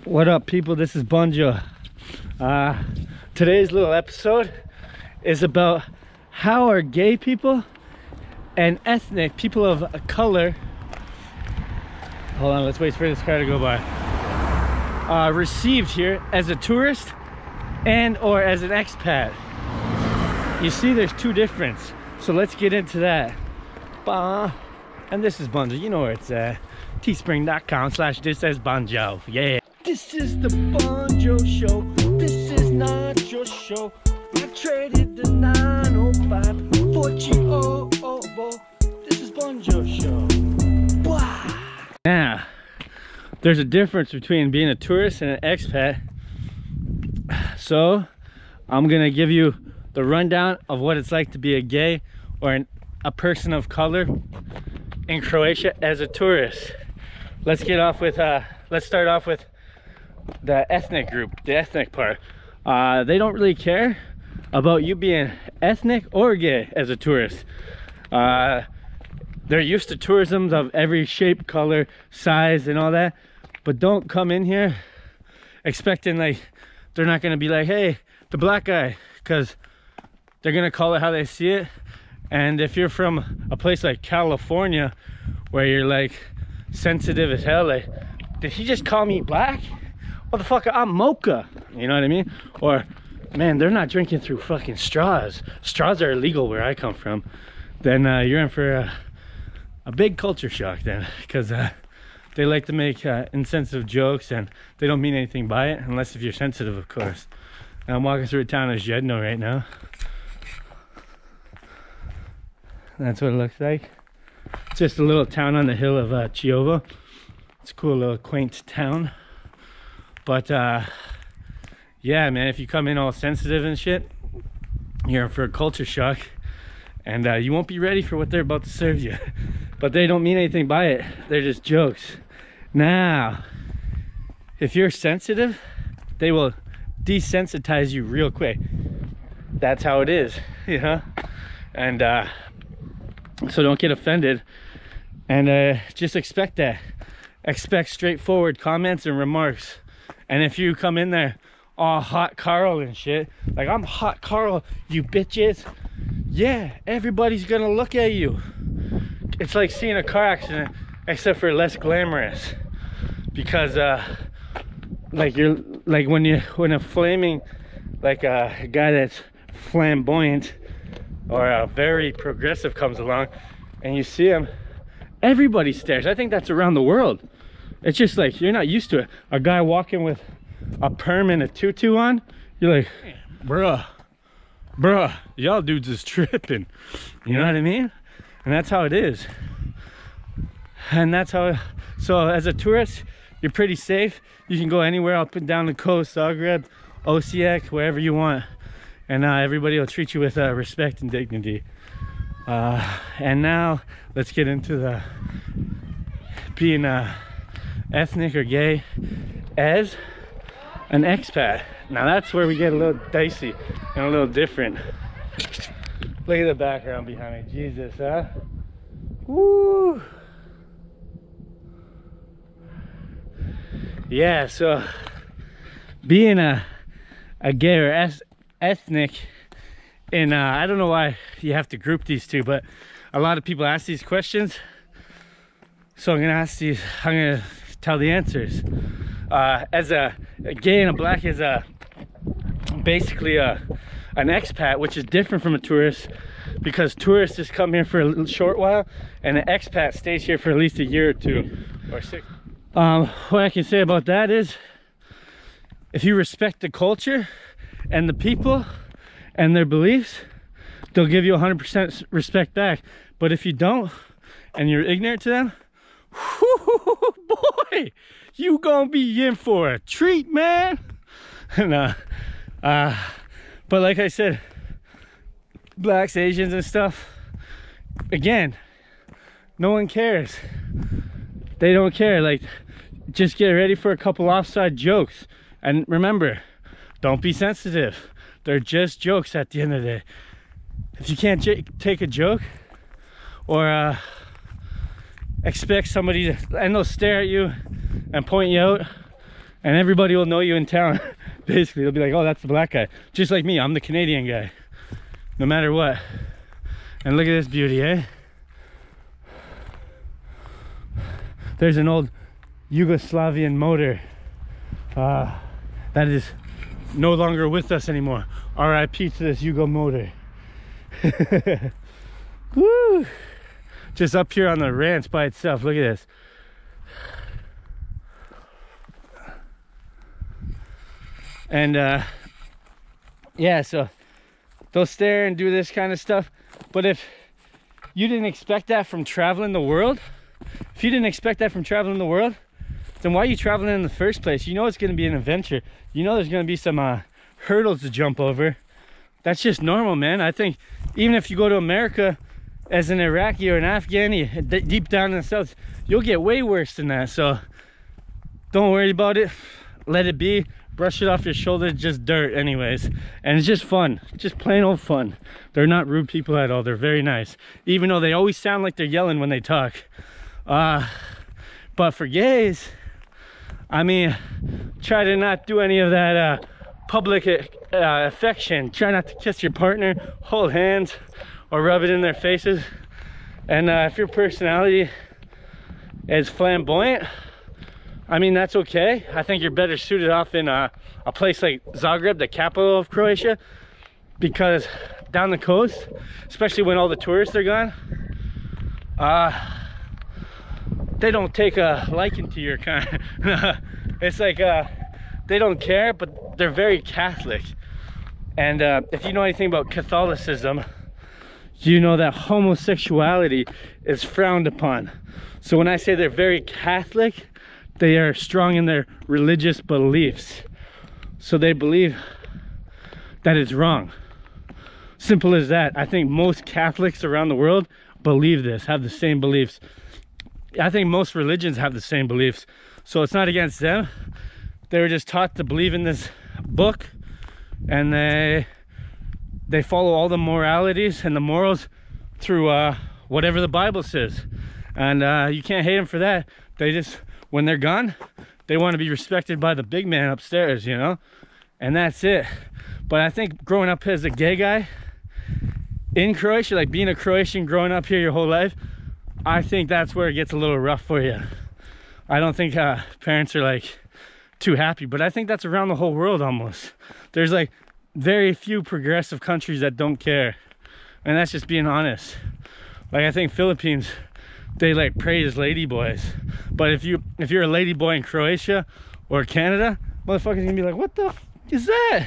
What up, people? This is Bunjo. Today's little episode is about how are gay people and ethnic people of color, hold on, let's wait for this car to go by, received here as a tourist and or as an expat. You see, there's two differences, so let's get into that. And this is Bunjo. You know where it's at. teespring.com/Thisisbunjo. Yeah. This is the Bunjo show. This is not your show. I traded the 905 for G004. This is Bunjo show. Wow. Now, there's a difference between being a tourist and an expat. So, I'm gonna give you the rundown of what it's like to be a gay or a person of color in Croatia as a tourist. Let's start off with the ethnic group, the ethnic part. They don't really care about you being ethnic or gay as a tourist. They're used to tourism of every shape, color, size, and all that. But don't come in here expecting like they're not gonna be like, hey, the black guy, because they're gonna call it how they see it. And if you're from a place like California where you're like sensitive as hell, like, did he just call me black? Motherfucker, I'm mocha. You know what I mean? Or, man, they're not drinking through fucking straws. Straws are illegal where I come from. Then you're in for a big culture shock then, because they like to make insensitive jokes and they don't mean anything by it, unless if you're sensitive, of course. And I'm walking through a town of Jedno right now. That's what it looks like. It's just a little town on the hill of Chiovo. It's a cool little quaint town. But yeah, man, if you come in all sensitive and shit, you're in for a culture shock, and you won't be ready for what they're about to serve you. But they don't mean anything by it. They're just jokes. Now, if you're sensitive, they will desensitize you real quick. That's how it is, you know? And so don't get offended, and just expect that. Expect straightforward comments and remarks. And if you come in there all hot Carl and shit, like, I'm hot Carl, you bitches, yeah, everybody's gonna look at you. It's like seeing a car accident, except for less glamorous. Because like you're like when a flaming, like a guy that's flamboyant or very progressive comes along and you see him, everybody stares. I think that's around the world. It's just like, you're not used to it. A guy walking with a perm and a tutu on, you're like, bruh, y'all dudes is tripping. You know what I mean? And that's how it is. And that's how, so as a tourist, you're pretty safe. You can go anywhere up and down the coast, Zagreb, Osijek, wherever you want. And everybody will treat you with respect and dignity. And now let's get into the being ethnic or gay as an expat. Now that's where we get a little dicey and a little different. Look at the background behind me. Jesus, huh? Woo! Yeah, so being a gay or ethnic in I don't know why you have to group these two, but a lot of people ask these questions, so I'm gonna tell the answers. As a gay and a black is basically an expat, which is different from a tourist, because tourists just come here for a short while and an expat stays here for at least a year or two or 6. What I can say about that is, if you respect the culture and the people and their beliefs, they'll give you 100% respect back. But if you don't and you're ignorant to them, whoo, boy, you gonna be in for a treat, man. And but like I said, blacks, Asians and stuff, again, no one cares. They don't care. Like, just get ready for a couple offside jokes, and remember, don't be sensitive. They're just jokes at the end of the day. If you can't take a joke or expect somebody to, and they'll stare at you and point you out, and everybody will know you in town. Basically, they'll be like, oh, that's the black guy. Just like me, I'm the Canadian guy, no matter what. And look at this beauty, eh? There's an old Yugoslavian motor that is no longer with us anymore. RIP to this Yugo motor. Woo! Just up here on the ranch by itself. Look at this. And yeah, so they'll stare and do this kind of stuff. But if you didn't expect that from traveling the world, then why are you traveling in the first place? You know it's going to be an adventure. You know there's going to be some hurdles to jump over. That's just normal, man. I think even if you go to America as an Iraqi or an Afghani, deep down in the south, you'll get way worse than that. So don't worry about it. Let it be. Brush it off your shoulder. Just dirt anyways. And it's just fun. Just plain old fun. They're not rude people at all. They're very nice. Even though they always sound like they're yelling when they talk. But for gays, I mean, try to not do any of that public affection. Try not to kiss your partner, hold hands, or rub it in their faces. And if your personality is flamboyant, I mean, that's okay. I think you're better suited off in a place like Zagreb, the capital of Croatia, because down the coast, especially when all the tourists are gone, they don't take a liking to your kind. It's like they don't care, but they're very Catholic. And if you know anything about Catholicism, you know that homosexuality is frowned upon. So when I say they're very Catholic, they are strong in their religious beliefs. So they believe that it's wrong. Simple as that. I think most Catholics around the world believe this, have the same beliefs. I think most religions have the same beliefs. So it's not against them. They were just taught to believe in this book, and they follow all the moralities and the morals through whatever the Bible says. And you can't hate them for that. They just, when they're gone, they want to be respected by the big man upstairs, you know? And that's it. But I think growing up as a gay guy in Croatia, like being a Croatian growing up here your whole life, I think that's where it gets a little rough for you. I don't think parents are like too happy, but I think that's around the whole world almost. There's like very few progressive countries that don't care. And that's just being honest. Like I think Philippines, they like praise ladyboys. But if you're a ladyboy in Croatia or Canada, motherfuckers gonna be like, what the f is that?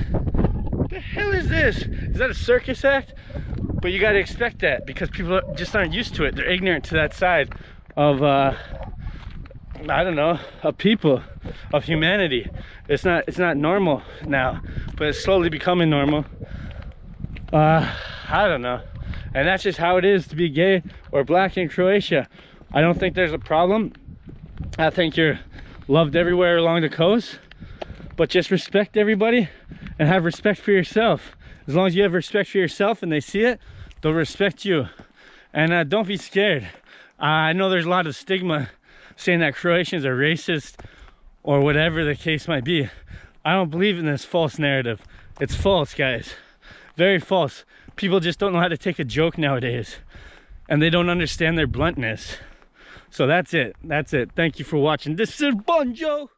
What the hell is this? Is that a circus act? But you gotta expect that because people just aren't used to it. They're ignorant to that side of I don't know, of people, of humanity. It's not normal now, but it's slowly becoming normal. I don't know. And that's just how it is to be gay or black in Croatia. I don't think there's a problem. I think you're loved everywhere along the coast, but just respect everybody and have respect for yourself. As long as you have respect for yourself and they see it, they'll respect you. And don't be scared. I know there's a lot of stigma saying that Croatians are racist or whatever the case might be. I don't believe in this false narrative. It's false, guys. Very false. People just don't know how to take a joke nowadays, and they don't understand their bluntness. So that's it. Thank you for watching. Thisisbunjo.